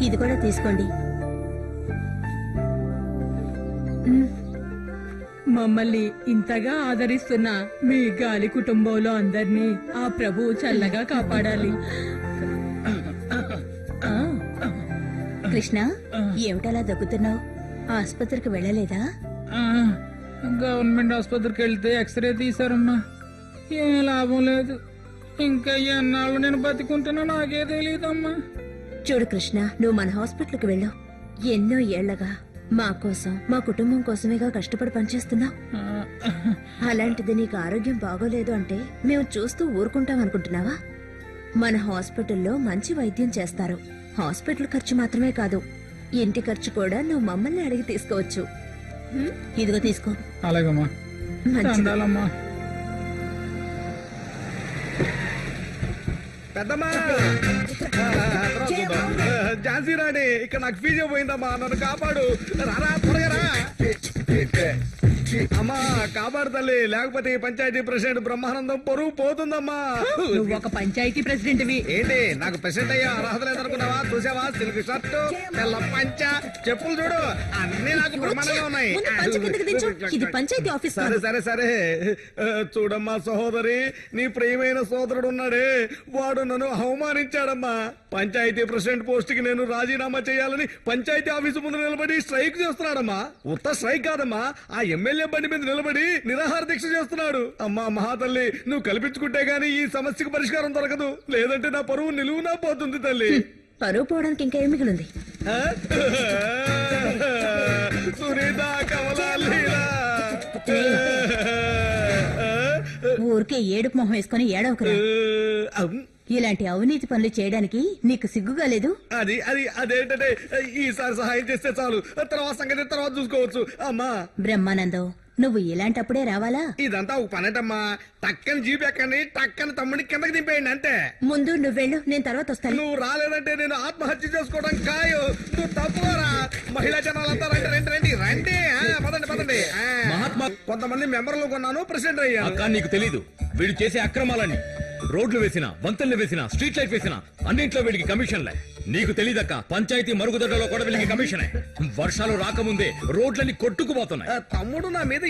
ఇది కూడా తీసుకోండి. మమ్మల్ని ఇంతగా ఆదరిస్తున్న మీ గాలి కుటుంబంలో అందరినీ ఆ ప్రభువు చల్లగా కాపాడాలి. కృష్ణ, ఏమిటలా దగ్గుతున్నావు? ఆసుపత్రికి వెళ్ళలేదా? గవర్నమెంట్ ఆసుపత్రికి వెళ్తే ఎక్స్రే తీసారమ్మా, ఏం లాభం లేదు. ఇంకా ఎన్నాళ్ళు నేను బతికుంటున్నా నాకే తెలియదమ్మా. చూడు కృష్ణ, నువ్వు మన హాస్పిటల్కి వెళ్ళు. ఎన్నో ఏళ్లగా మా కోసం, మా కుటుంబం కోసమేగా కష్టపడి పనిచేస్తున్నావు. అలాంటిది నీకు ఆరోగ్యం బాగోలేదు అంటే మేము చూస్తూ ఊరుకుంటాం అనుకుంటున్నావా? మన హాస్పిటల్లో మంచి వైద్యం చేస్తారు. హాస్పిటల్ ఖర్చు మాత్రమే కాదు, ఇంటి ఖర్చు కూడా నువ్వు మమ్మల్ని అడిగి తీసుకోవచ్చు. ఇదిగో తీసుకో. అలాగమ్మా, చందాలమ్మా. పెద్దమ్మా, ఝాన్సీ రాణి, ఇక్కడ నాకు ఫీజు పోయిందమ్మా, నన్ను కాపాడు. రారా త్వరగా రా. అమ్మా కాపాడు తల్లి, లేకపోతే ఈ పంచాయతీ ప్రెసిడెంట్ బ్రహ్మానందం పరువు పోతుందమ్మా. నువ్వు ఒక పంచాయతీ ప్రెసిడెంట్వి. ఏంటి నాకు ప్రెసిడెంట్ అయ్యా అర్హత లేదనుకున్నావా? చూసావా, సిల్క్ షర్టు, తెల్ల పంచ, చెప్పులు చూడు, అన్ని నాకు బ్రహ్మాండంగా ఉన్నాయి. ఇది పంచాయతీ ఆఫీస్. సరే సరే సరే, చూడమ్మా సహోదరి, నీ ప్రియమైన సోదరుడు ఉన్నాడే, వాడు నన్ను అవమానించాడమ్మా. పంచాయతీ ప్రెసిడెంట్ పోస్ట్ కి నేను రాజీనామా చేయాలని పంచాయతీ ఆఫీసు ముందు నిలబడి స్ట్రైక్ చేస్తున్నాడమ్మా. ఉత్త స్ట్రైక్ కాదమ్మా, ఆ ఎమ్మెల్యే బండి మీద నిలబడి నిరాహార దీక్ష చేస్తున్నాడు. అమ్మా మహాతల్లి, నువ్వు కల్పించుకుంటే గానీ ఈ సమస్యకు పరిష్కారం దొరకదు, లేదంటే నా పరువు నిలువునా పోతుంది తల్లి. పరువు పోవడానికి ఇంకా ఏం మిగిలింది? సునీత కమలాలీలా, ఊరికే ఏడుపు మొహం వేసుకుని ఏడవకురా. ఇలాంటి అవినీతి పనులు చేయడానికి నీకు సిగ్గుగా లేదు? అది అది అదేంటంటే ఈసారి సహాయం చేస్తే చాలు, తర్వాత సంగతి తర్వాత చూసుకోవచ్చు. అమ్మా బ్రహ్మానందం, నువ్వు ఇలాంటప్పుడే రావాలా? ఇదంతా ఒక పనేటమ్మా, టక్కని జీప్ ఎక్కండి, టక్కని తమ్ముడిని కిందకి దింపేయండి అంతే. ముందు నువ్వెళ్ళు, నేను తర్వాత వస్తాను. నువ్వు రాలేదంటే నేను ఆత్మహత్య చేసుకోవడం ఖాయం. నువ్వు తప్పుకోరా. మహిళా జనాలంతా రండి రండి రండి రండి, పదండి పదండి. మహాత్మా, కొంతమంది మెంబర్లు కొన్నాను, ప్రెసిడెంట్ అయ్యా. అక్క నీకు తెలీదు, వీడు చేసే అక్రమాలని. రోడ్లు వేసినా, వంతెనలు వేసినా, స్ట్రీట్ లైట్ వేసినా అన్నింట్లో వీడికి కమిషన్లే. నీకు తెలీదక్క, పంచాయతీ మరుగుదొడ్లలో కూడా వీళ్ళకి కమిషనే. వర్షాలు రాకముందే రోడ్లన్నీ కొట్టుకుపోతున్నాయి. తమ్ముడు నా మీద